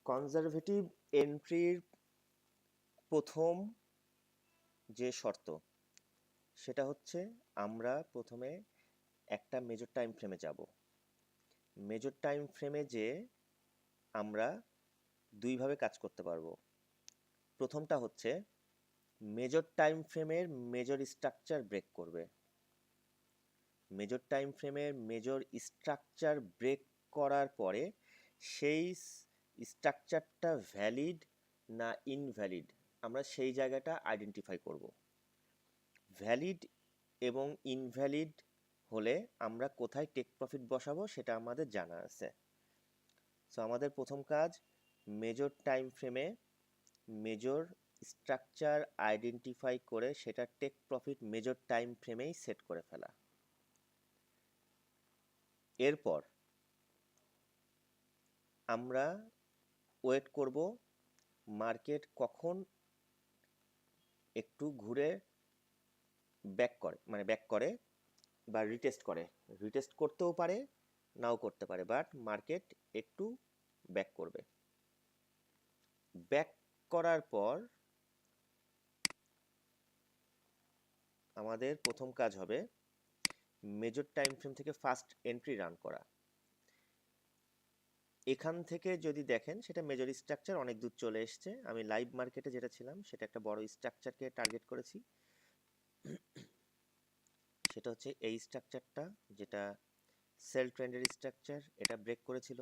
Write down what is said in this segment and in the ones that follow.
Conservative এন্ট্রির প্রথম যে শর্ত সেটা হচ্ছে আমরা প্রথমে একটা মেজর টাইম ফ্রেমে যাব। মেজর টাইম ফ্রেমে যে আমরা দুইভাবে কাজ করতে পারবো। প্রথমটা হচ্ছে মেজর টাইম ফ্রেমের মেজর স্ট্রাকচার ব্রেক করবে। মেজর টাইম ফ্রেমের মেজর স্ট্রাকচার ব্রেক করার পরে সেই স্ট্রাকচারটা ভ্যালিড না ইনভ্যালিড আমরা সেই জায়গাটা আইডেন্টিফাই করব। ভ্যালিড এবং ইনভ্যালিড হলে আমরা কোথায় টেক প্রফিট বসাবো সেটা আমাদের জানা আছে। সো আমাদের প্রথম কাজ মেজর টাইম ফ্রেমে মেজর স্ট্রাকচার আইডেন্টিফাই করে সেটা টেক প্রফিট মেজর টাইম ফ্রেমেই সেট করে ফেলা। এরপর আমরা ওয়েট করব মার্কেট কখন একটু ঘুরে ব্যাক করে বা রিটেস্ট করতেও পারে নাও করতে পারে, বাট মার্কেট একটু ব্যাক করবে। ব্যাক করার পর আমাদের প্রথম কাজ হবে মেজর টাইম ফ্রেম থেকে ফার্স্ট এন্ট্রি রান করা। এখান থেকে যদি দেখেন সেটা মেজর স্ট্রাকচার অনেক দূর চলে এসছে। আমি লাইভ মার্কেটে যেটা ছিলাম সেটা একটা বড় স্ট্রাকচারকে টার্গেট করেছি। সেটা হচ্ছে এই স্ট্রাকচারটা, যেটা সেল ট্রেন্ডের স্ট্রাকচার। এটা ব্রেক করেছিল,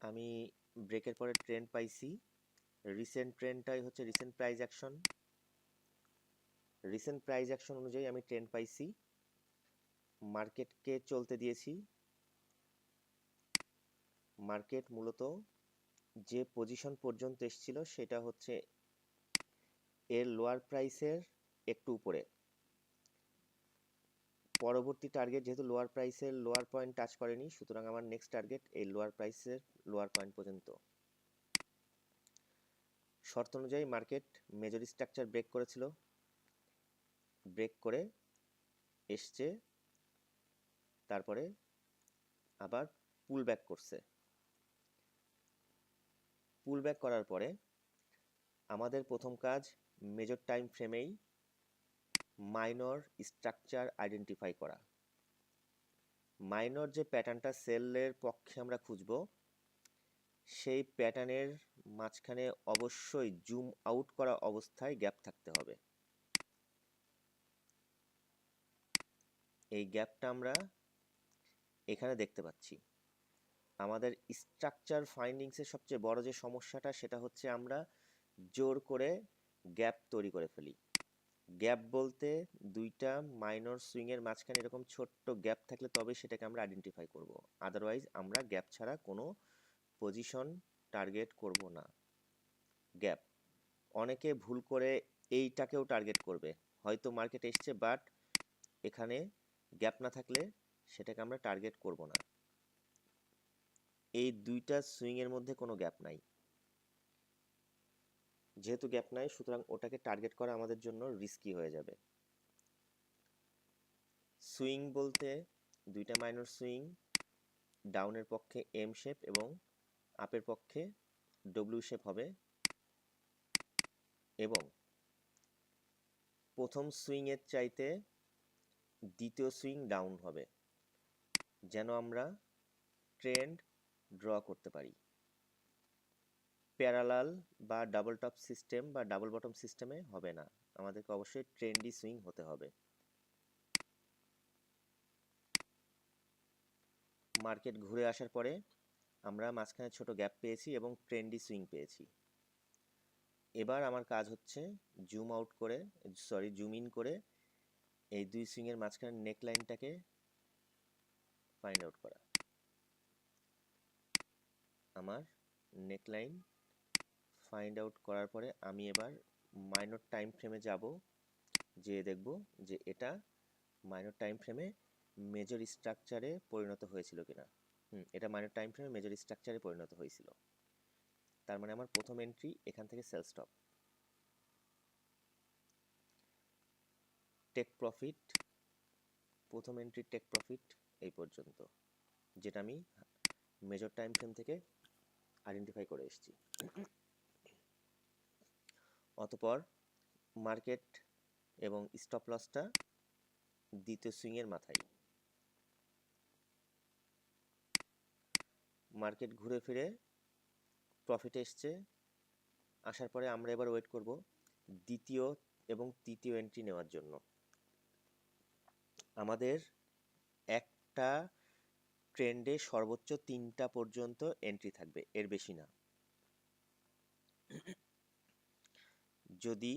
আমি ব্রেকের পরে ট্রেন্ড পাইছি। রিসেন্ট ট্রেন্ডটাই হচ্ছে recent price action. Recent price action অনুযায়ী আমি ট্রেন্ড পাইছি, মার্কেটকে চলতে দিয়েছি। মার্কেট মূলত যে পজিশন পর্যন্ত এসেছিল সেটা হচ্ছে এর লোয়ার প্রাইসের একটু উপরে। পরবর্তী টার্গেট যেহেতু লোয়ার প্রাইসের লোয়ার পয়েন্ট টাচ করেনি, সুতরাং আমার নেক্সট টার্গেট এই লোয়ার প্রাইসের লোয়ার পয়েন্ট পর্যন্ত। শর্ত অনুযায়ী মার্কেট মেজর স্ট্রাকচার ব্রেক করেছিল, ব্রেক করে এসছে, তারপরে আবার পুল ব্যাক করছে। পুল ব্যাক করার পরে আমাদের প্রথম কাজ মেজর টাইম ফ্রেমেই মাইনর স্ট্রাকচার আইডেন্টিফাই করা। মাইনর যে প্যাটার্নটা সেলের পক্ষে আমরা খুঁজব, সেই প্যাটার্নের মাঝখানে অবশ্যই জুম আউট করা অবস্থায় গ্যাপ থাকতে হবে। এই গ্যাপটা আমরা এখানে দেখতে পাচ্ছি। আমাদের স্ট্রাকচার ফাইন্ডিংসের সবচেয়ে বড় যে সমস্যাটা সেটা হচ্ছে আমরা জোর করে গ্যাপ তৈরি করে ফেলি। গ্যাপ বলতে দুইটা মাইনর সুইংয়ের মাঝখানে এরকম ছোট্ট গ্যাপ থাকলে তবে সেটাকে আমরা আইডেন্টিফাই করব, আদারওয়াইজ আমরা গ্যাপ ছাড়া কোনো পজিশন টার্গেট করব না। গ্যাপ অনেকে ভুল করে এইটাকেও টার্গেট করবে, হয়তো মার্কেট এসছে বাট এখানে গ্যাপ না থাকলে সেটাকে আমরা টার্গেট করব না। এই দুইটা সুইংয়ের মধ্যে কোনো গ্যাপ নাই, যেহেতু গ্যাপ নাই সুতরাং ওটাকে টার্গেট করা আমাদের জন্য রিস্কি হয়ে যাবে। সুইং বলতে দুইটা মাইনর সুইং, ডাউনের পক্ষে এম শেপ এবং আপের পক্ষে ডব্লিউ শেপ হবে, এবং প্রথম সুইংয়ের চাইতে দ্বিতীয় সুইং ডাউন হবে, যেন আমরা ট্রেন্ড ড্র করতে পারি। প্যারালাল বা ডাবল টপ সিস্টেম বা ডাবল বটম সিস্টেমে হবে না, আমাদেরকে অবশ্যই ট্রেন্ডি সুইং হতে হবে। মার্কেট ঘুরে আসার পরে আমরা মাঝখানে ছোট গ্যাপ পেয়েছি এবং ট্রেন্ডি সুইং পেয়েছি। এবার আমার কাজ হচ্ছে জুম ইন করে এই দুই সুইংয়ের মাঝখানে নেকলাইনটাকে ফাইন্ড আউট করা। আমার নেকলাইন ফাইন্ড আউট করার পরে আমি এবার মাইনর টাইম ফ্রেমে যাব, যে দেখব যে এটা মাইনর টাইম ফ্রেমে মেজর স্ট্রাকচারে পরিণত হয়েছিল কিনা। এটা মাইনর টাইম ফ্রেমে মেজর স্ট্রাকচারে পরিণত হয়েছিল, তার মানে আমার প্রথম এন্ট্রি এখান থেকে সেল স্টপ। টেক প্রফিট, প্রথম এন্ট্রি টেক প্রফিট এই পর্যন্ত, যেটা আমি মেজর টাইম ফ্রেম থেকে আইডেন্টিফাই করে এসেছি। অতঃপর মার্কেট এবং স্টপ লসটা দ্বিতীয় সুইংয়ের মাথায়। মার্কেট ঘুরে ফিরে প্রফিটে এসছে, আসার পরে আমরা এবার ওয়েট করব দ্বিতীয় এবং তৃতীয় এন্ট্রি নেওয়ার জন্য। আমাদের একটা ট্রেন্ডে সর্বোচ্চ 3টা পর্যন্ত এন্ট্রি থাকবে, এর বেশি না। যদি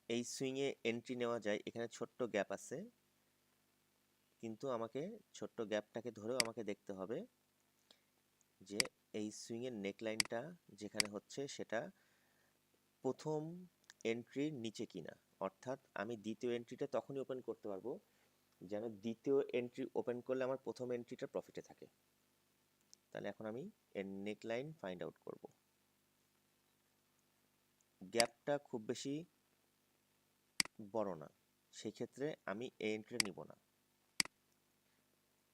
এই সুইংয়ে এন্ট্রি নেওয়া যায়, এখানে ছোট্ট গ্যাপ আছে, কিন্তু আমাকে ছোট্ট গ্যাপটাকে ধরেও আমাকে দেখতে হবে যে এই সুইংয়ের নেকলাইনটা যেখানে হচ্ছে সেটা প্রথম এন্ট্রির নিচে কিনা। অর্থাৎ আমি দ্বিতীয় এন্ট্রিটা তখনই ওপেন করতে পারবো যেন দ্বিতীয় এন্ট্রি ওপেন করলে আমার প্রথম এন্ট্রিটা প্রফিটে থাকে। তাহলে এখন আমি এর নেকলাইন ফাইন্ড আউট করব। গ্যাপটা খুব বেশি বড় না, সেই ক্ষেত্রে আমি এই এন্ট্রিটা নিব না।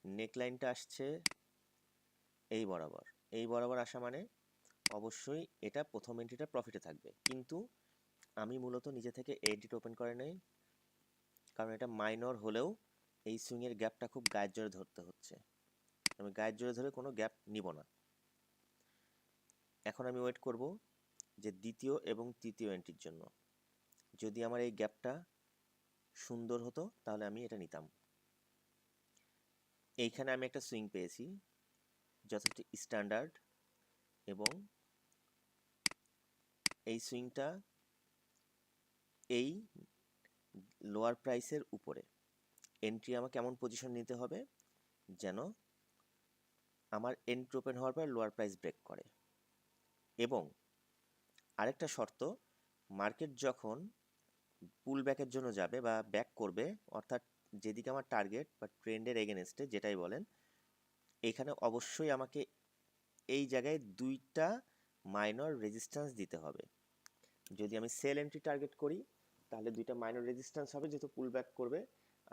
নেকলাইনটা আসছে এই বরাবর আসা মানে অবশ্যই এটা প্রথম এন্ট্রিটা প্রফিটে থাকবে, কিন্তু আমি মূলত নিজে থেকে এই এন্ট্রিটা ওপেন করে নেই, কারণ এটা মাইনর হলেও এই সুইংয়ের গ্যাপটা খুব গায়ের জোরে ধরতে হচ্ছে। আমি গায়ের জোরে ধরে কোনো গ্যাপ নিব না। এখন আমি ওয়েট করব যে দ্বিতীয় এবং তৃতীয় এন্ট্রির জন্য। যদি আমার এই গ্যাপটা সুন্দর হতো তাহলে আমি এটা নিতাম। এইখানে আমি একটা সুইং পেয়েছি যথেষ্ট স্ট্যান্ডার্ড, এবং এই সুইংটা এই লোয়ার প্রাইসের উপরে। এন্ট্রি আমাকে এমন পজিশন নিতে হবে যেন আমার এন্ট্রি ওপেন হওয়ার পর লোয়ার প্রাইস ব্রেক করে। এবং আরেকটা শর্ত, মার্কেট যখন পুল ব্যাকের জন্য যাবে বা ব্যাক করবে, অর্থাৎ যেদিকে আমার টার্গেট বা ট্রেন্ডের এগেনস্টে যেটাই বলেন, এখানে অবশ্যই আমাকে এই জায়গায় 2টা মাইনর রেজিস্ট্যান্স দিতে হবে। যদি আমি সেল এন্ট্রি টার্গেট করি তাহলে 2টা মাইনর রেজিস্ট্যান্স হবে যেহেতু পুল ব্যাক করবে,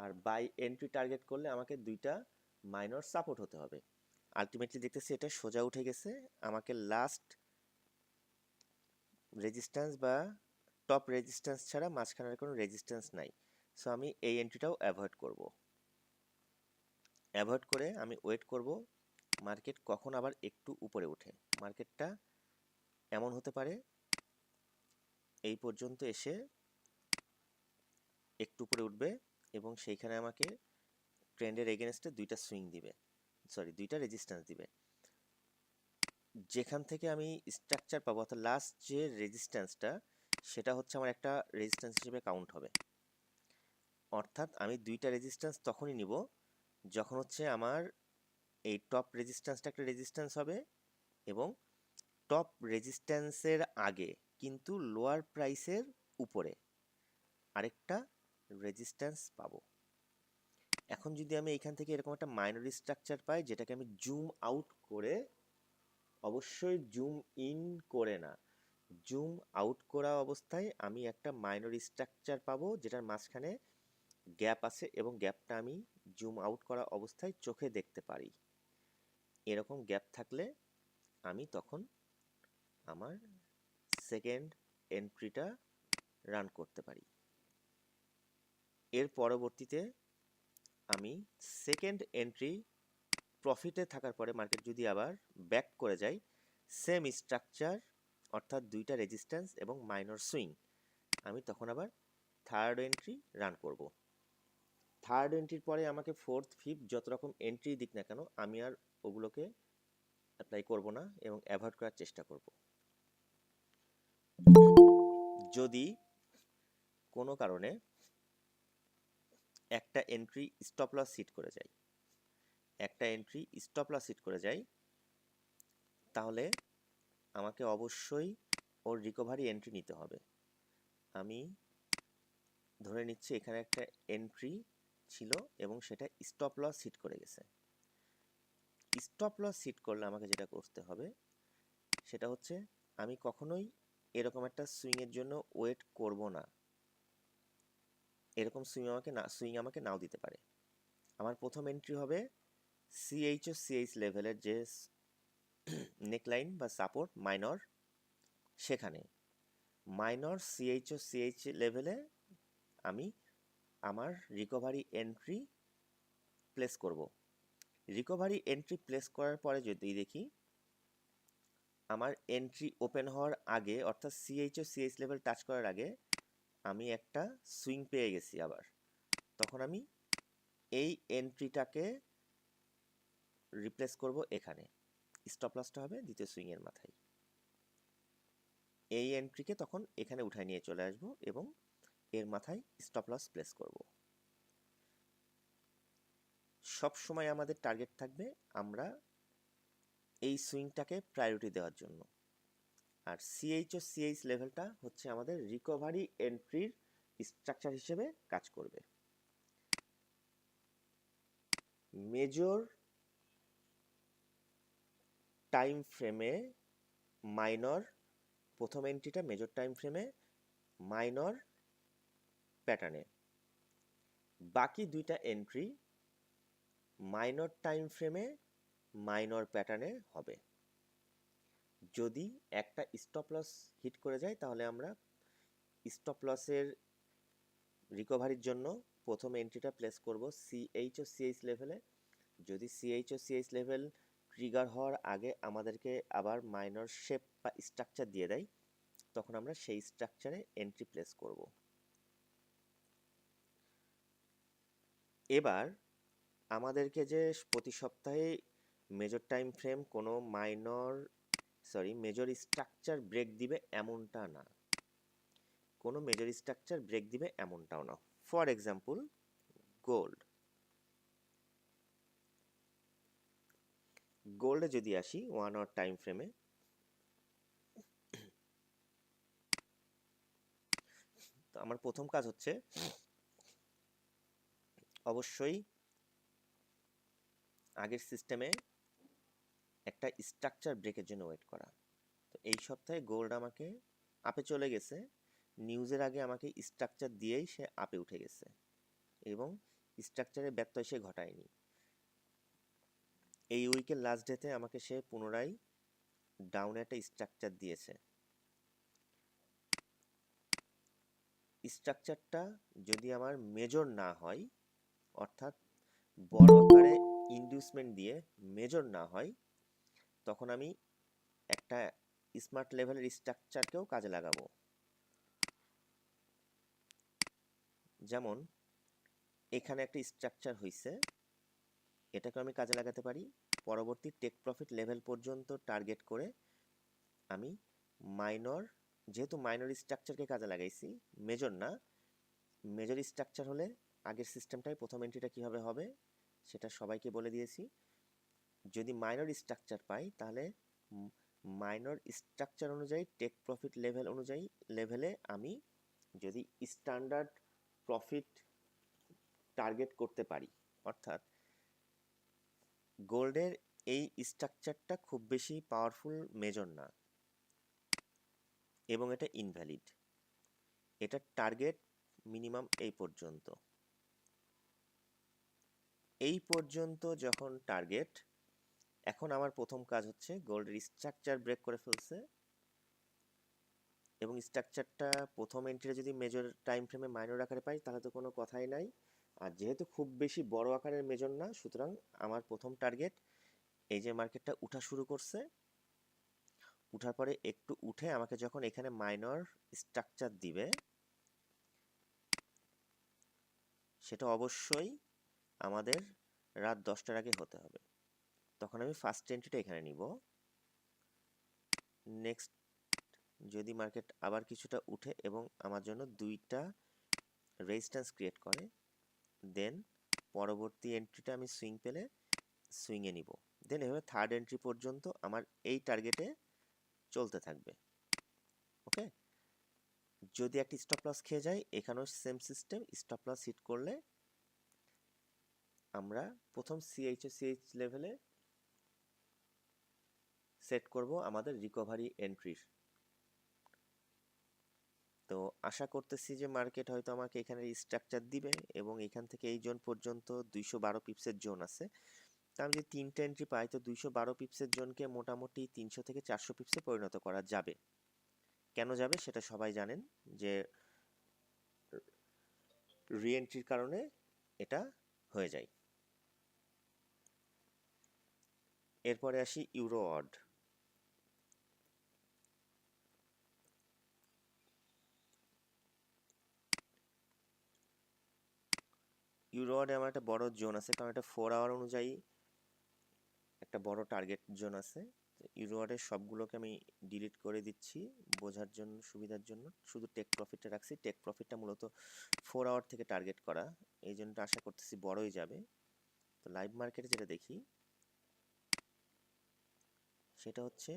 আর বাই এন্ট্রি টার্গেট করলে আমাকে 2টা মাইনর সাপোর্ট হতে হবে। আলটিমেটলি দেখতেছি এটা সোজা উঠে গেছে, আমাকে লাস্ট রেজিস্ট্যান্স বা টপ রেজিস্ট্যান্স ছাড়া মাঝখানের কোনো রেজিস্ট্যান্স নাই। সো আমি এই এন্ট্রিটাও অ্যাভয়েড করব। অ্যাভয়েড করে আমি ওয়েট করব মার্কেট কখন আবার একটু উপরে ওঠে। মার্কেটটা এমন হতে পারে এই পর্যন্ত এসে একটু উপরে উঠবে এবং সেইখানে আমাকে ট্রেন্ডের এগেনস্টে 2টা সুইং দিবে, 2টা রেজিস্ট্যান্স দিবে। যেখান থেকে আমি স্ট্রাকচার পাবো, অর্থাৎ লাস্ট যে রেজিস্ট্যান্সটা সেটা হচ্ছে আমার একটা রেজিস্ট্যান্স হিসেবে কাউন্ট হবে। অর্থাৎ আমি 2টা রেজিস্ট্যান্স তখনই নিব যখন হচ্ছে আমার এই টপ রেজিস্ট্যান্সটা একটা রেজিস্ট্যান্স হবে এবং টপ রেজিস্ট্যান্সের আগে কিন্তু লোয়ার প্রাইসের উপরে আরেকটা রেজিস্ট্যান্স পাবো। এখন যদি আমি এখান থেকে এরকম একটা মাইনর স্ট্রাকচার পাই, যেটাকে আমি জুম আউট করে, অবশ্যই জুম ইন করে না, জুম আউট করা অবস্থায় আমি একটা মাইনর স্ট্রাকচার পাবো যেটার মাঝখানে গ্যাপ আছে এবং গ্যাপটা আমি জুম আউট করা অবস্থায় চোখে দেখতে পারি। এরকম গ্যাপ থাকলে আমি তখন আমার সেকেন্ড এন্ট্রিটা রান করতে পারি। এর পরবর্তীতে আমি সেকেন্ড এন্ট্রি প্রফিটে থাকার পরে মার্কেট যদি আবার ব্যাক করে যায়, সেম স্ট্রাকচার অর্থাৎ 2টা রেজিস্ট্যান্স এবং মাইনর সুইং, আমি তখন আবার থার্ড এন্ট্রি রান করব। থার্ড এন্ট্রির পরে আমাকে ফোর্থ ফিফথ যত রকম এন্ট্রি দিক না কেন আমি আর ওগুলোকে অ্যাপ্লাই করব না এবং অ্যাভয়েড করার চেষ্টা করব। যদি কোনো কারণে একটা এন্ট্রি স্টপ লস হিট করে যায়, তাহলে আমাকে অবশ্যই ওর রিকভারি এন্ট্রি নিতে হবে। আমি ধরে নিচ্ছি এখানে একটা এন্ট্রি ছিল এবং সেটা স্টপ লস হিট করে গেছে। স্টপ লস হিট করলে আমাকে যেটা করতে হবে সেটা হচ্ছে আমি কখনোই এরকম একটা সুইংয়ের জন্য ওয়েট করব না। এরকম সুইং আমাকে নাও দিতে পারে। আমার প্রথম এন্ট্রি হবে সিএইচ লেভেলের যে নেকলাইন বা সাপোর্ট মাইনর, সেখানে মাইনর সিএইচও সিএইচ লেভেলে আমি আমার রিকভারি এন্ট্রি প্লেস করব। রিকভারি এন্ট্রি প্লেস করার পরে যদি দেখি আমার এন্ট্রি ওপেন হওয়ার আগে, অর্থাৎ সিএইচও সিএইচ লেভেল টাচ করার আগে আমি একটা সুইং পেয়ে গেছি আবার, তখন আমি এই এন্ট্রিটাকে রিপ্লেস করব এখানে। স্টপ লসটা হবে দ্বিতীয় সুইংয়ের মাথায়। এই এন্ট্রিকে তখন এখানে উঠায় নিয়ে চলে আসব এবং এর মাথায় স্টপ লস প্লেস করব। সব সময় আমাদের টার্গেট থাকবে আমরা এই সুইংটাকে প্রায়োরিটি দেওয়ার জন্য। আর সিএইচও সিএইচ লেভেলটা হচ্ছে আমাদের রিকভারি এন্ট্রির স্ট্রাকচার হিসেবে কাজ করবে। মেজর টাইম ফ্রেমে মাইনর, প্রথম এন্ট্রিটা মেজর টাইম ফ্রেমে মাইনর প্যাটার্নে, বাকি দুইটা এন্ট্রি মাইনর টাইম ফ্রেমে মাইনর প্যাটার্নে হবে। যদি একটা স্টপ লস হিট করে যায় তাহলে আমরা স্টপ লসের রিকভারির জন্য প্রথম এন্ট্রিটা প্লেস করব সিএইচও সিএইচ লেভেলে। যদি সিএইচও সিএইচ লেভেল ট্রিগার হওয়ার আগে আমাদেরকে আবার মাইনর শেপ বা স্ট্রাকচার দিয়ে দেয়, তখন আমরা সেই স্ট্রাকচারে এন্ট্রি প্লেস করব। এবার আমাদেরকে যে প্রতি সপ্তাহে মেজর টাইম ফ্রেম কোনো মেজর স্ট্রাকচার ব্রেক দিবে এমনটা না, কোনো মেজর স্ট্রাকচার ব্রেক দিবে এমনটাও না। ফর এক্সাম্পল গোল্ডে যদি আসি 1 আওয়ার টাইম ফ্রেমে, তো আমার প্রথম কাজ হচ্ছে অবশ্যই আগের সিস্টেমে একটা স্ট্রাকচার ব্রেকের জন্য ওয়েট করা। তো এই সপ্তাহে গোল্ড আমাকে আপে চলে গেছে, নিউজের আগে আমাকে স্ট্রাকচার দিয়েই সে আপে উঠে গেছে এবং স্ট্রাকচারে ব্যত্যয় সে ঘটায়নি। এই উইকের লাস্ট ডেতে আমাকে সে পুনরায় ডাউনে একটা স্ট্রাকচার দিয়েছে। স্ট্রাকচারটা যদি আমার মেজর না হয়, অর্থাৎ বড় আকারে ইনডিউসমেন্ট দিয়ে মেজর না হয়, তখন আমি একটা স্মার্ট লেভেলের স্ট্রাকচারকেও কাজে লাগাবো। যেমন এখানে একটা স্ট্রাকচার হয়েছে, এটাকে আমি কাজে লাগাতে পারি পরবর্তী টেক প্রফিট লেভেল পর্যন্ত টার্গেট করে। আমি মাইনর, যেহেতু মাইনর স্ট্রাকচারকে কাজে লাগাইছি, মেজর না, মেজর স্ট্রাকচার হলে আগের সিস্টেমটাই প্রথম এন্ট্রিটা কীভাবে হবে সেটা সবাইকে বলে দিয়েছি। যদি মাইনর স্ট্রাকচার পাই তাহলে মাইনর স্ট্রাকচার অনুযায়ী টেক প্রফিট লেভেল অনুযায়ী লেভেলে আমি যদি স্ট্যান্ডার্ড প্রফিট টার্গেট করতে পারি, অর্থাৎ গোল্ডের এই স্ট্রাকচারটা খুব বেশি পাওয়ারফুল মেজর না এবং এটা ইনভ্যালিড, এটা টার্গেট মিনিমাম এই পর্যন্ত যখন টার্গেট, এখন আমার প্রথম কাজ হচ্ছে গোল্ডের স্ট্রাকচার ব্রেক করে ফেলছে এবং স্ট্রাকচারটা প্রথম এন্ট্রিতে যদি মেজর টাইম ফ্রেমে মাইনর আকারে পাই তাহলে তো কোনো কথাই নাই। আর যেহেতু খুব বেশি বড় আকারের মেজর না, সুতরাং আমার প্রথম টার্গেট এই যে মার্কেটটা উঠা শুরু করছে, উঠার পরে একটু উঠে আমাকে যখন এখানে মাইনর স্ট্রাকচার দিবে, সেটা অবশ্যই আমাদের রাত 10টার আগে হতে হবে। তখন আমি ফার্স্ট এন্ট্রিটা এখানে নিব। নেক্সট যদি মার্কেট আবার কিছুটা উঠে এবং আমার জন্য দুইটা রেজিস্ট্যান্স ক্রিয়েট করে, দেন পরবর্তী এন্ট্রিটা আমি সুইং পেলে সুইংয়ে নিব। দেন এভাবে থার্ড এন্ট্রি পর্যন্ত আমার এই টার্গেটে চলতে থাকবে। ওকে, যদি একটা স্টপ লস খেয়ে যায়, এখানেও same system, stop loss hit করলে আমরা প্রথম সিএইচ লেভেলে সেট করব আমাদের রিকভারি এন্ট্রির। তো আশা করতেছি যে মার্কেট হয়তো আমাকে এখানে স্ট্রাকচার দিবে এবং এখান থেকে এই জোন পর্যন্ত 212 পিপসের জোন আছে, তা আমি যদি 3টে এন্ট্রি পাই তো 212 পিপসের জোনকে মোটামুটি 300 থেকে 400 পিপসে পরিণত করা যাবে। কেন যাবে সেটা সবাই জানেন যে রিএন্ট্রির কারণে এটা হয়ে যায়। এরপরে আসি ইউরো অড। ইউরো অডে আমার একটা বড় জোন আছে, কারণ এটা 4 আওয়ার অনুযায়ী একটা বড় টার্গেট জোন আছে। ইউরো অডের সবগুলোকে আমি ডিলিট করে দিচ্ছি বোঝার জন্য, সুবিধার জন্য। শুধু টেক প্রফিটটা রাখছি। টেক প্রফিটটা মূলত 4 আওয়ার থেকে টার্গেট করা, এই জন্য আশা করতেছি বড়ই যাবে। তো লাইভ মার্কেটে যেটা দেখি সেটা হচ্ছে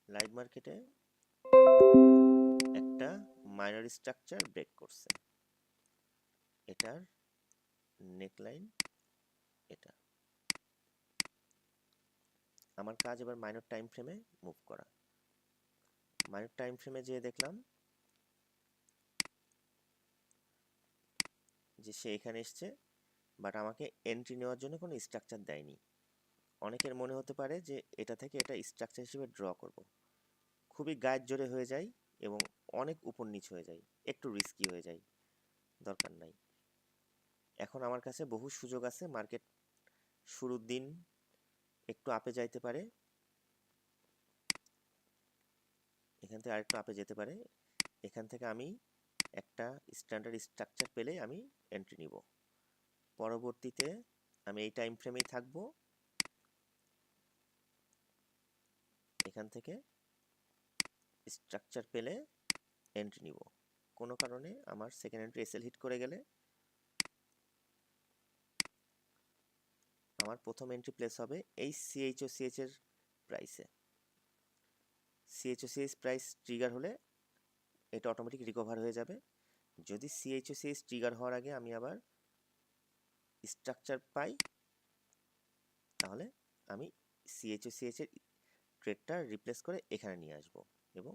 লাইভ মার্কেটে একটা মাইনর স্ট্রাকচার ব্রেক করছে। এটার নেকলাইন এটা। আমার কাজ এবার মাইনর টাইম ফ্রেমে মুভ করা। মাইনর টাইম ফ্রেমে যেয়ে দেখলাম যে সে এখানে এসছে, বাট আমাকে এন্ট্রি নেওয়ার জন্য কোনো স্ট্রাকচার দেয়নি। অনেকের মনে হতে পারে যে এটা থেকে এটা স্ট্রাকচার হিসেবে ড্র করব, খুবই গায়ের জোরে হয়ে যায় এবং অনেক উপর নিচ হয়ে যায়, একটু রিস্কি হয়ে যায়, দরকার নাই। এখন আমার কাছে বহু সুযোগ আছে। মার্কেট শুরুর দিন একটু আপে যাইতে পারে, এখান থেকে আরেকটু আপে যেতে পারে। এখান থেকে আমি একটা স্ট্যান্ডার্ড স্ট্রাকচার পেলে আমি এন্ট্রি নিব। পরবর্তীতে আমি এই টাইম ফ্রেমেই থাকবো, এখান থেকে স্ট্রাকচার পেলে এন্ট্রি নিব। কোনো কারণে আমার সেকেন্ড এন্ট্রি এসএল হিট করে গেলে আমার প্রথম এন্ট্রি প্লেস হবে এই CHOCH এর প্রাইসে। CHOCH প্রাইস ট্রিগার হলে এটা অটোমেটিক রিকভার হয়ে যাবে। যদি CHOCH ট্রিগার হওয়ার আগে আমি আবার স্ট্রাকচার পাই, তাহলে আমি CHOCH এর ট্রেডটা রিপ্লেস করে এখানে নিয়ে আসব এবং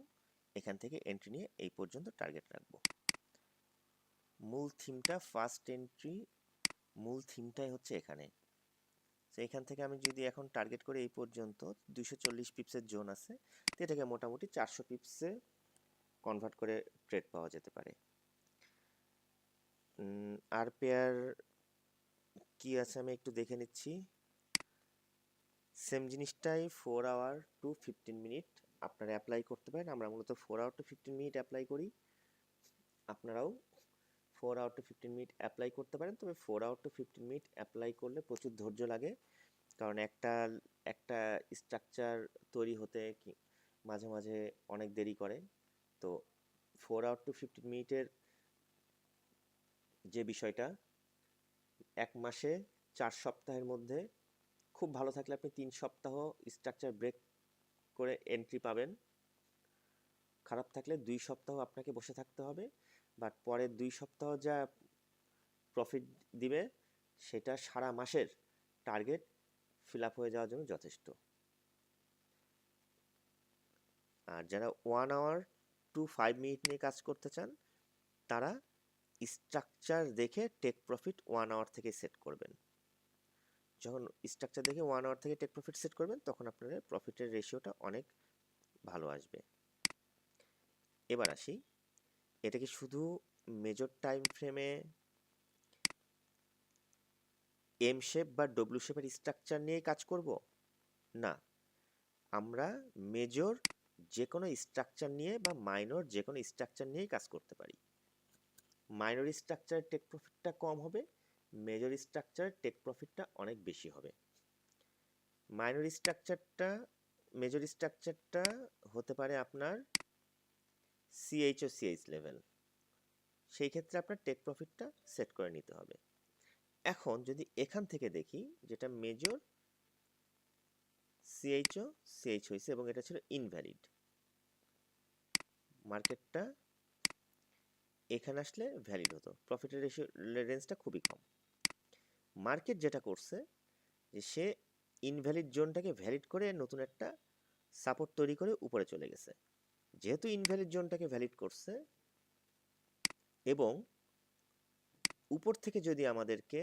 এখান থেকে এন্ট্রি নিয়ে এই পর্যন্ত টার্গেট রাখবো। মূল থিমটা ফার্স্ট এন্ট্রি, মূল থিমটাই হচ্ছে এখানে। তো এখান থেকে আমি যদি এখন টার্গেট করে এই পর্যন্ত 240 পিপসের জোন আছে, তো এটাকে মোটামুটি 400 পিপসে কনভার্ট করে ট্রেড পাওয়া যেতে পারে। আর পেয়ার কি আছে আমি একটু দেখে নিচ্ছি। সেম জিনিসটাই 4 আওয়ার টু 15 মিনিট আপনারা অ্যাপ্লাই করতে পারেন। আমরা মূলত 4 আওয়ার টু 15 মিনিট অ্যাপ্লাই করি, আপনারাও 4 আওয়ার টু 15 মিনিট অ্যাপ্লাই করতে পারেন। তবে 4 আওয়ার টু 15 মিনিট অ্যাপ্লাই করলে প্রচুর ধৈর্য লাগে, কারণ একটা স্ট্রাকচার তৈরি হতে মাঝে মাঝে অনেক দেরি করে। তো 4 আওয়ার টু 15 মিনিটের যে বিষয়টা, 1 মাসে 4 সপ্তাহের মধ্যে খুব ভালো থাকলে আপনি 3 সপ্তাহ স্ট্রাকচার ব্রেক করে এন্ট্রি পাবেন। খারাপ থাকলে 2 সপ্তাহ আপনাকে বসে থাকতে হবে, বাট পরের 2 সপ্তাহ যা প্রফিট দিবে সেটা সারা মাসের টার্গেট ফিল আপ হয়ে যাওয়ার জন্য যথেষ্ট। আর যারা 1 আওয়ার টু 5 মিনিট নিয়ে কাজ করতে চান, তারা স্ট্রাকচার দেখে টেক প্রফিট 1 আওয়ার থেকে সেট করবেন। যখন স্ট্রাকচার দেখে 1 আওয়ার থেকে টেক প্রফিট সেট করবেন, তখন আপনাদের প্রফিটের রেশিওটা অনেক ভালো আসবে। এবার আসি, এটা কি শুধু মেজর টাইম ফ্রেমে এম শেপ বা ডব্লিউ শেপের স্ট্রাকচার নিয়ে কাজ করব? না, আমরা মেজর যে কোনো স্ট্রাকচার নিয়ে বা মাইনর যে কোনো স্ট্রাকচার নিয়েই কাজ করতে পারি। মাইনর স্ট্রাকচার টেক প্রফিটটা কম হবে, মেজর স্ট্রাকচার টেক প্রফিটটা অনেক বেশি হবে। মাইনর স্ট্রাকচারটা, মেজর স্ট্রাকচারটা হতে পারে আপনার CHOCH লেভেল, সেই ক্ষেত্রে আপনার টেক প্রফিটটা সেট করে নিতে হবে। এখন যদি এখান থেকে দেখি, যেটা মেজর CH হয়েছে এবং এটা ছিল ইনভ্যালিড, মার্কেটটা এখানে আসলে ভ্যালিড হতো, প্রফিটের রেশিও রেঞ্জটা খুবই কম। মার্কেট যেটা করছে যে সে ইনভ্যালিড জোনটাকে ভ্যালিড করে নতুন একটা সাপোর্ট তৈরি করে উপরে চলে গেছে। যেহেতু ইনভ্যালিড জোনটাকে ভ্যালিড করছে এবং উপর থেকে যদি আমাদেরকে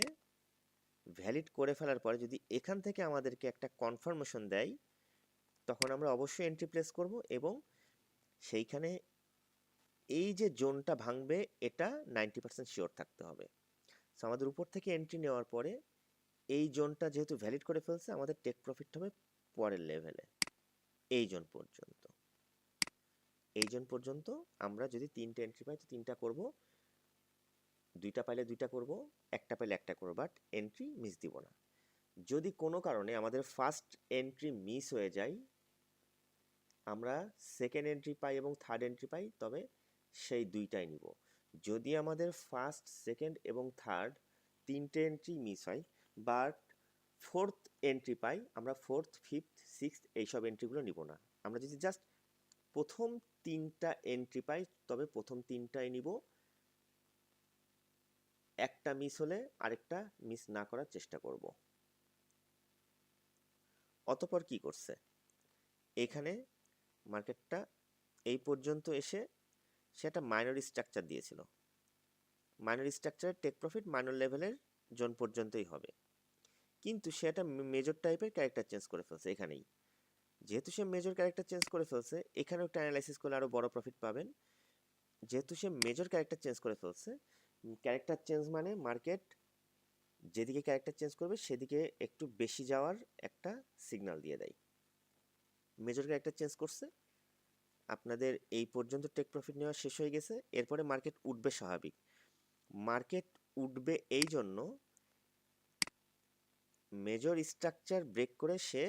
ভ্যালিড করে ফেলার পরে যদি এখান থেকে আমাদেরকে একটা কনফার্মেশন দেয়, তখন আমরা অবশ্যই এন্ট্রি প্লেস করব এবং সেইখানে এই যে জোনটা ভাঙবে এটা 90% শিওর থাকতে হবে। সো আমাদের উপর থেকে এন্ট্রি নেওয়ার পরে এই জোনটা যেহেতু ভ্যালিড করে ফেলছে, আমাদের টেক প্রফিট হবে পরের লেভেলে এই জোন পর্যন্ত। এই জোন পর্যন্ত আমরা যদি 3টে এন্ট্রি পাই তো 3টা করব, 2টা পাইলে 2টা করব, একটা পাইলে একটা করব, বাট এন্ট্রি মিস দিব না। যদি কোনো কারণে আমাদের ফার্স্ট এন্ট্রি মিস হয়ে যায়, আমরা সেকেন্ড এন্ট্রি পাই এবং থার্ড এন্ট্রি পাই, তবে সেই 2টাই নিব। যদি আমাদের ফার্স্ট, সেকেন্ড এবং থার্ড 3টে এন্ট্রি মিস হয় বাট ফোর্থ এন্ট্রি পাই, আমরা ফোর্থ, ফিফথ, সিক্সথ এইসব এন্ট্রিগুলো নিব না। আমরা যদি জাস্ট প্রথম 3টা এন্ট্রি পাই তবে প্রথম 3টাই নিব। একটা মিস হলে আরেকটা মিস না করার চেষ্টা করব। অতঃপর কি করছে, এখানে মার্কেটটা এই পর্যন্ত এসে সেটা মাইনর স্ট্রাকচার দিয়েছিল। মাইনর স্ট্রাকচারের টেক প্রফিট মাইনর লেভেলের জোন পর্যন্তই হবে, কিন্তু সেটা মেজর টাইপের ক্যারেক্টার চেঞ্জ করে ফেলছে এখানেই। যেহেতু সে মেজর ক্যারেক্টার চেঞ্জ করে ফেলছে, এখানেও একটা অ্যানালাইসিস করলে আরও বড় প্রফিট পাবেন। যেহেতু সে মেজর ক্যারেক্টার চেঞ্জ করে ফেলছে, ক্যারেক্টার চেঞ্জ মানে মার্কেট যেদিকে ক্যারেক্টার চেঞ্জ করবে সেদিকে একটু বেশি যাওয়ার একটা সিগন্যাল দিয়ে দেয়। মেজর ক্যারেক্টার চেঞ্জ করছে, আপনাদের এই পর্যন্ত টেক প্রফিট নেওয়া শেষ হয়ে গেছে, এরপরে মার্কেট উঠবে স্বাভাবিক। মার্কেট উঠবে এই জন্য মেজর স্ট্রাকচার ব্রেক করে সে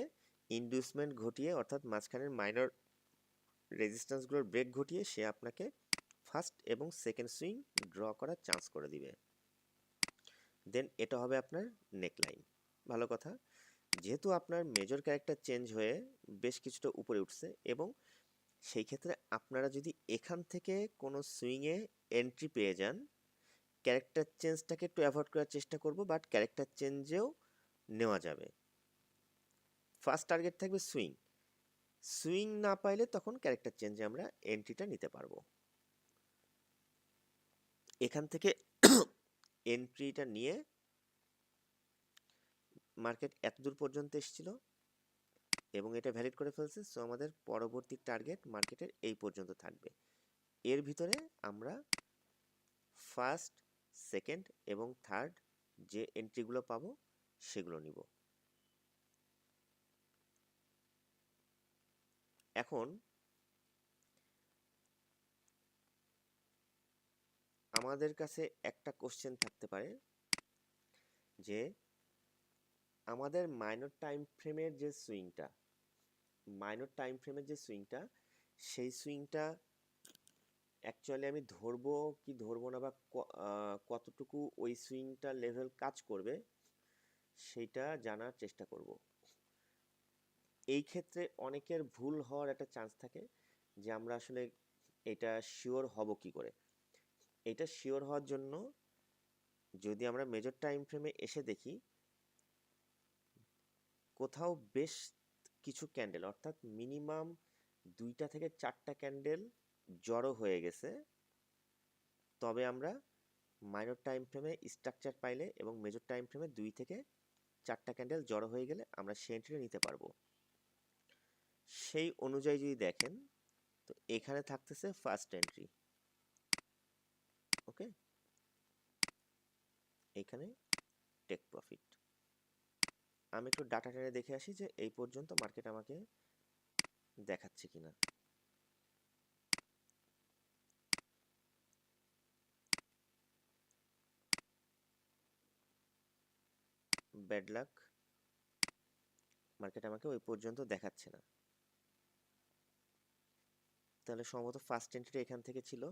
ইনডিউসমেন্ট ঘটিয়ে, অর্থাৎ মাঝখানের মাইনর রেজিস্ট্যান্সগুলোর ব্রেক ঘটিয়ে সে আপনাকে ফার্স্ট এবং সেকেন্ড সুইং ড্র করার চান্স করে দিবে। দেন এটা হবে আপনার নেকলাইন। ভালো কথা, যেহেতু আপনার মেজর ক্যারেক্টার চেঞ্জ হয়ে বেশ কিছুটা উপরে উঠছে এবং সেই ক্ষেত্রে আপনারা যদি এখান থেকে কোনো সুইংয়ে এন্ট্রি পেয়ে যান, ক্যারেক্টার চেঞ্জটাকে একটু অ্যাভয়েড করার চেষ্টা করব, বাট ক্যারেক্টার চেঞ্জেও নেওয়া যাবে। ফার্স্ট টার্গেট থাকবে সুইং। সুইং না পাইলে তখন ক্যারেক্টার চেঞ্জে আমরা এন্ট্রিটা নিতে পারবো। এখান থেকে এন্ট্রিটা নিয়ে মার্কেট এতদূর পর্যন্ত এসেছিল এবং এটা ভ্যালিড করে ফেলছে। সো আমাদের পরবর্তী টার্গেট মার্কেটের এই পর্যন্ত থাকবে। এর ভিতরে আমরা ফার্স্ট, সেকেন্ড এবং থার্ড যে এন্ট্রিগুলো পাবো সেগুলো নিব। এখন আমাদের কাছে একটা কোশ্চেন থাকতে পারে যে আমাদের মাইনর টাইম ফ্রেমের যে সুইংটা, সেই সুইংটা অ্যাকচুয়ালি আমি ধরবো কি ধরবো না, বা কতটুকু ওই সুইংটা লেভেল কাজ করবে সেটা জানার চেষ্টা করব। এই ক্ষেত্রে অনেকের ভুল হওয়ার একটা চান্স থাকে যে আমরা আসলে এটা শিওর হব কি করে। এটা শিওর হওয়ার জন্য যদি আমরা মেজর টাইম ফ্রেমে এসে দেখি কোথাও বেশ কিছু ক্যান্ডেল, অর্থাৎ মিনিমাম 2টা থেকে 4টা ক্যান্ডেল জড়ো হয়ে গেছে, তবে আমরা মাইনর টাইম ফ্রেমে স্ট্রাকচার পাইলে এবং মেজর টাইম ফ্রেমে 2 থেকে 4টা ক্যান্ডেল জড়ো হয়ে গেলে আমরা সেই এন্ট্রি নিতে পারবো। সেই অনুযায়ী যদি দেখেন তো এখানে থাকতেছে ফার্স্ট এন্ট্রি। ওকে, এখানে টেক প্রফিট। আমি একটু ডাটা টেনে দেখে আসি যে এই পর্যন্ত মার্কেট আমাকে দেখাচ্ছে কিনা। ব্যাড লাক, মার্কেট আমাকে ওই পর্যন্ত দেখাচ্ছে না। তাহলে সম্ভবত ফার্স্ট এন্ট্রি এখান থেকে ছিল।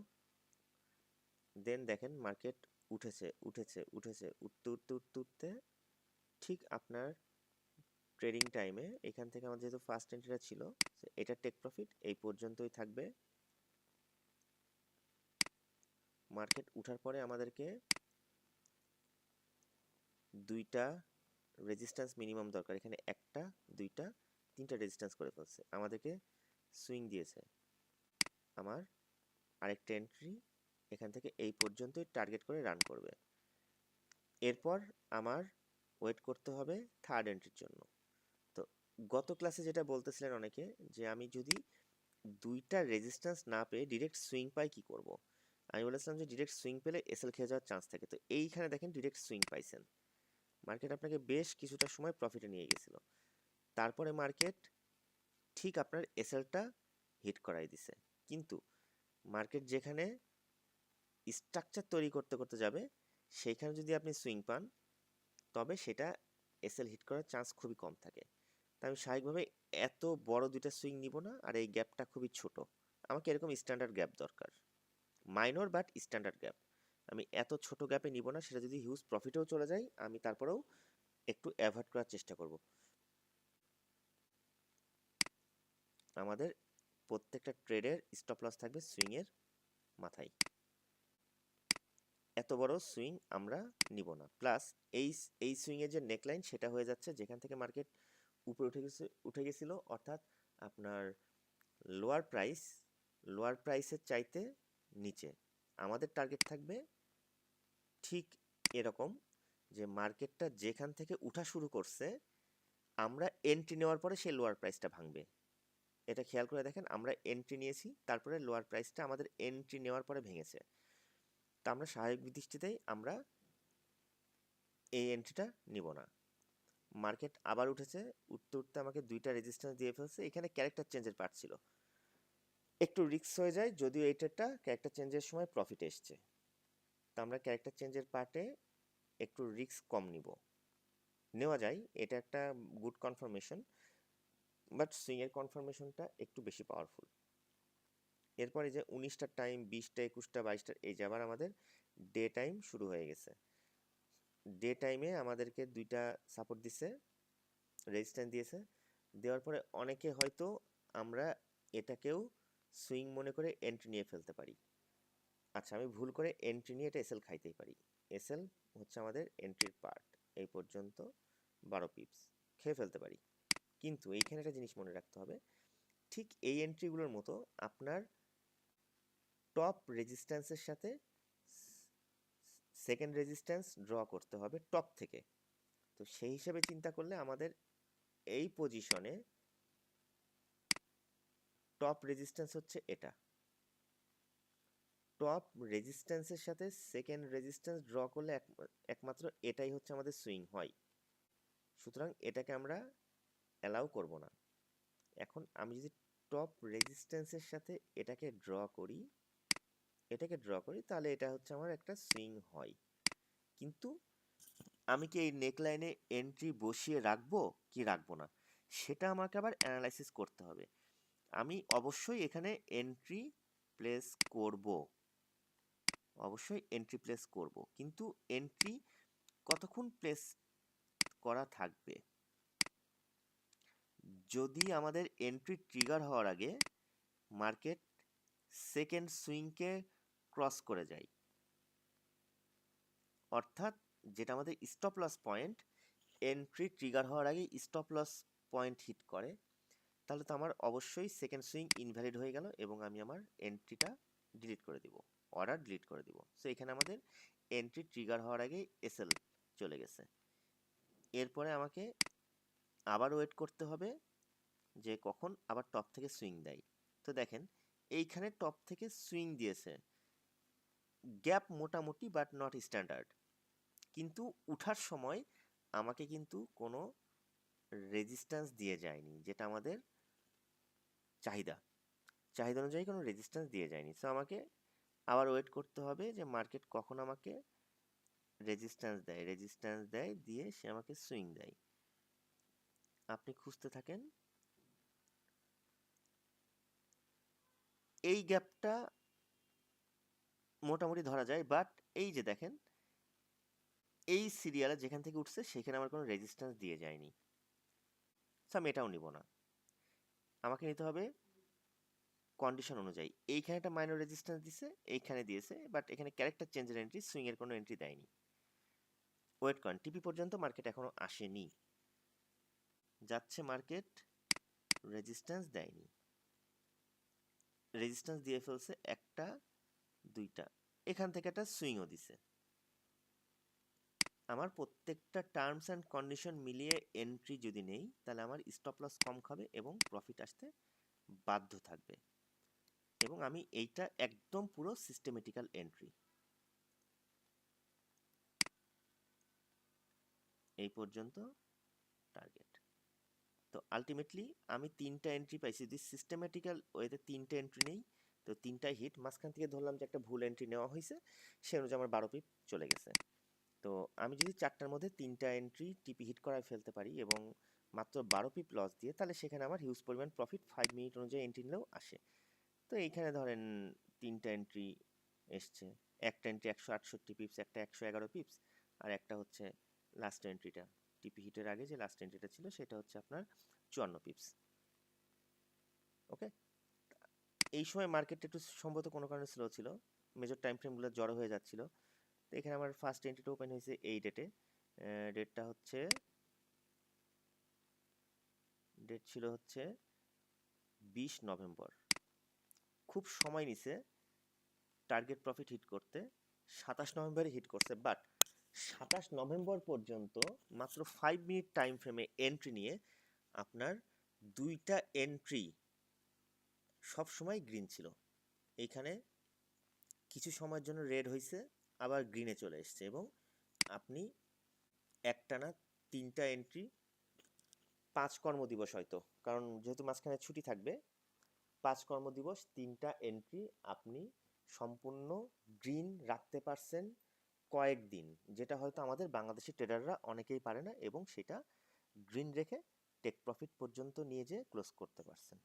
দেন দেখেন মার্কেট উঠেছে উঠেছে উঠেছে, উঠতে উঠতে উঠতে উঠতে ঠিক আপনার ট্রেডিং টাইমে এখান থেকে আমাদের যেহেতু ফার্স্ট এন্ট্রিটা ছিল, এটা টেক প্রফিট এই পর্যন্তই থাকবে। মার্কেট উঠার পরে আমাদেরকে 2টা রেজিস্ট্যান্স মিনিমাম দরকার। এখানে 1টা, 2টা, 3টা রেজিস্ট্যান্স করে ফেলছে, আমাদেরকে সুইং দিয়েছে। আমার আরেকটা এন্ট্রি এখান থেকে এই পর্যন্তই টার্গেট করে রান করবে। এরপর আমার ওয়েট করতে হবে থার্ড এন্ট্রির জন্য। তো গত ক্লাসে যেটা বলতেছিলেন অনেকে, যে আমি যদি দুইটা রেজিস্ট্যান্স না পেয়ে ডিরেক্ট সুইং পাই কি করব। আমি বলেছিলাম যে ডিরেক্ট সুইং পেলে এসএল খেয়ে যাওয়ার চান্স থাকে। তো এইখানে দেখেন ডিরেক্ট সুইং পাইছেন, মার্কেট আপনাকে বেশ কিছুটা সময় প্রফিটে নিয়ে গেছিল। তারপরে মার্কেট ঠিক আপনার এসএলটা হিট করাই দিছে, কিন্তু মার্কেট যেখানে স্ট্রাকচার তৈরি করতে করতে যাবে সেইখানে যদি আপনি সুইং পান তবে সেটা এসএল হিট করার চান্স খুবই কম থাকে। তাই আমি স্বাভাবিকভাবে এত বড় দুইটা সুইং নিব না, আর এই গ্যাপটা খুবই ছোট, আমাকে এরকম স্ট্যান্ডার্ড গ্যাপ দরকার, মাইনর বাট স্ট্যান্ডার্ড গ্যাপ। আমি এত ছোট গ্যাপে নিব না, সেটা যদি হিউজ প্রফিটেও চলে যায় আমি তারপরেও একটু অ্যাভয়েড করার চেষ্টা করব। আমাদের প্রত্যেকটা ট্রেডের স্টপ লস থাকবে সুইংয়ের মাথায়। এত বড় সুইং আমরা নিব না। প্লাস এই সুইংয়ের যে নেকলাইন সেটা হয়ে যাচ্ছে যেখান থেকে মার্কেট উপরে উঠে গেছিল, অর্থাৎ আপনার লোয়ার প্রাইসের চাইতে নিচে। আমাদের টার্গেট থাকবে ঠিক এরকম, যে মার্কেটটা যেখান থেকে উঠা শুরু করছে আমরা এন্ট্রি নেওয়ার পরে সেই লোয়ার প্রাইসটা ভাঙবে। এটা খেয়াল করে দেখেন, আমরা এন্ট্রি নিয়েছি, তারপরে লোয়ার প্রাইসটা আমাদের এন্ট্রি নেওয়ার পরে ভেঙেছে। তা আমরা স্বাভাবিক দৃষ্টিতেই আমরা এই এন্ট্রিটা নিব না। মার্কেট আবার উঠেছে, উঠতে উঠতে আমাকে দুইটা রেজিস্ট্যান্স দিয়ে ফেলছে, এখানে ক্যারেক্টার চেঞ্জের পার্ট ছিল, একটু রিস্ক হয়ে যায়, যদিও এইটাটা ক্যারেক্টার চেঞ্জের সময় প্রফিট এসছে। তা আমরা ক্যারেক্টার চেঞ্জের পার্টে একটু রিস্ক কম নেওয়া যায়, এটা একটা গুড কনফার্মেশন, বাট সুইংয়ের কনফার্মেশনটা একটু বেশি পাওয়ারফুল। এরপরে যে 19টা টাইম, 20টা, 21টা, 22টা, এই যে আবার আমাদের ডে টাইম শুরু হয়ে গেছে। ডে টাইমে আমাদেরকে দুইটা সাপোর্ট দিছে, রেজিস্ট্যান্স দিয়েছে। দেওয়ার পরে অনেকে হয়তো আমরা এটাকেও সুইং মনে করে এন্ট্রি নিয়ে ফেলতে পারি। আচ্ছা, আমি ভুল করে এন্ট্রি নিয়ে এটা এসএল খাইতেই পারি। এসএল হচ্ছে আমাদের এন্ট্রির পার্ট, এই পর্যন্ত 12 পিপস খেয়ে ফেলতে পারি। কিন্তু এইখানে একটা জিনিস মনে রাখতে হবে, ঠিক এই এন্ট্রিগুলোর মতো আপনার টপ রেজিস্ট্যান্সের সাথে সেকেন্ড রেজিস্ট্যান্স ড্র করতে হবে টপ থেকে। তো সেই হিসেবে চিন্তা করলে আমাদের এই পজিশনে টপ রেজিস্ট্যান্স হচ্ছে এটা। টপ রেজিস্ট্যান্সের সাথে সেকেন্ড রেজিস্ট্যান্স ড্র করলে একমাত্র এটাই হচ্ছে আমাদের সুইং হয়। সুতরাং এটাকে আমরা অ্যালাউ করব না। এখন আমি যদি টপ রেজিস্ট্যান্সের সাথে এটাকে ড্র করি তাহলে এটা হচ্ছে আমার একটা সুইং হয়। কিন্তু আমি কি এই নেকলাইনে এন্ট্রি বসিয়ে রাখবো কি রাখবো না সেটা আমাকে আবার অ্যানালাইসিস করতে হবে। আমি অবশ্যই এখানে এন্ট্রি প্লেস করব, কিন্তু এন্ট্রি কতক্ষণ প্লেস করা থাকবে। যদি আমাদের এন্ট্রি ট্রিগার হওয়ার আগে মার্কেট সেকেন্ড সুইংকে ক্রস করে যায়, অর্থাৎ যেটা আমাদের stop loss point, entry trigger হওয়ার আগে স্টপ লস পয়েন্ট হিট করে, তাহলে তো আমার অবশ্যই সেকেন্ড সুইং ইনভ্যালিড হয়ে গেল এবং আমি আমার এন্ট্রিটা ডিলিট করে দিব, অর্ডার ডিলিট করে দিব। সো এখানে আমাদের এন্ট্রি ট্রিগার হওয়ার আগে এসএল চলে গেছে। এরপরে আমাকে আবার ওয়েট করতে হবে যে কখন আবার টপ থেকে সুইং দেয়। তো দেখেন এইখানে টপ থেকে সুইং দিয়েছে, গ্যাপ মোটামুটি বাট নট স্ট্যান্ডার্ড, কিন্তু উঠার সময় আমাকে কিন্তু কোনো রেজিস্ট্যান্স দিয়ে যায়নি, যেটা আমাদের চাহিদা অনুযায়ী কোনো রেজিস্ট্যান্স দিয়ে যায়নি। সো আমাকে আবার ওয়েট করতে হবে যে মার্কেট কখন আমাকে রেজিস্ট্যান্স দেয়, দিয়ে সে আমাকে সুইং দেয়। আপনি খুঁজতে থাকেন। এই গ্যাপটা মোটামুটি ধরা যায়, বাট এই যে দেখেন এই সিরিয়ালে যেখান থেকে উঠছে সেখানে আমার কোনো রেজিস্ট্যান্স দিয়ে যায়নি। সো আমি এটাও নিব না, আমাকে নিতে হবে কন্ডিশন অনুযায়ী। এইখানে একটা মাইনর রেজিস্ট্যান্স দিছে, এইখানে দিয়েছে, বাট এখানে ক্যারেক্টার চেঞ্জের এন্ট্রি, সুইং এর কোনো এন্ট্রি দেয়নি। ওয়েট করেন, টিপি পর্যন্ত মার্কেট এখনো আসেনি, যাচ্ছে মার্কেট, রেজিস্ট্যান্স দেয়নি, রেজিস্ট্যান্স দিয়ে ফেলছে একটা, দুইটা, এখান থেকে একটা সুইংও দিছে। আমার প্রত্যেকটা টার্মস অ্যান্ড কন্ডিশন মিলিয়ে এন্ট্রি যদি নেই তাহলে আমার স্টপ লস কম খাবে এবং প্রফিট আসতে বাধ্য থাকবে। এবং আমি এইটা একদম পুরো সিস্টেমেটিক্যাল এন্ট্রি। এই পর্যন্ত টার্গেট। তো আলটিমেটলি আমি 3টা এন্ট্রি পাইছি। যদি সিস্টেমেটিক্যাল ওয়েতে 3টে এন্ট্রি নেই তো 3টাই হিট। মাঝখান থেকে ধরলাম যে একটা ভুল এন্ট্রি নেওয়া হয়েছে, সে অনুযায়ী আমার 12 পিপ চলে গেছে। তো আমি যদি 4টার মধ্যে 3টা এন্ট্রি টিপি হিট করায় ফেলতে পারি এবং মাত্র 12 পিপ লস দিয়ে, তাহলে সেখানে আমার হিউজ পরিমাণ প্রফিট 5 মিনিট অনুযায়ী এন্ট্রি নিলেও আসে। তো এইখানে ধরেন 3টা এন্ট্রি এসছে, একটা এন্ট্রি 168 পিপস, একটা 111 পিপস, আর একটা হচ্ছে লাস্ট এন্ট্রিটা টিপি হিটের আগে যে লাস্ট এন্ট্রিটা ছিল সেটা হচ্ছে আপনার 54 পিপস। ওকে, এই সময় মার্কেটটা একটু সম্ভবত কোনো কারণে স্লো ছিল, মেজর টাইম ফ্রেমগুলো জড়ো হয়ে যাচ্ছিল। তো এখানে আমার ফার্স্ট এন্ট্রিটা ওপেন হয়েছে এই ডেটে। ডেটটা হচ্ছে, ডেট ছিল হচ্ছে 20 নভেম্বর। খুব সময় নিছে টার্গেট প্রফিট হিট করতে, 27 নভেম্বরে হিট করছে। বাট 27 নভেম্বর পর্যন্ত মাত্র 5 মিনিট টাইম ফ্রেমে এন্ট্রি নিয়ে আপনার 2টা এন্ট্রি সব সময় গ্রিন ছিল। এইখানে কিছু সময়ের জন্য রেড হয়েছে, আবার গ্রিনে চলে এসছে, এবং আপনি একটানা 3টা এন্ট্রি 5 কর্মদিবস হয়তো, কারণ যেহেতু মাঝখানে ছুটি থাকবে, 5 কর্মদিবস 3টা এন্ট্রি আপনি সম্পূর্ণ গ্রিন রাখতে পারছেন কয়েকদিন, যেটা হয়তো আমাদের বাংলাদেশি ট্রেডাররা অনেকেই পারে না, এবং সেটা গ্রিন রেখে টেক প্রফিট পর্যন্ত নিয়ে যেয়ে ক্লোজ করতে পারছেন।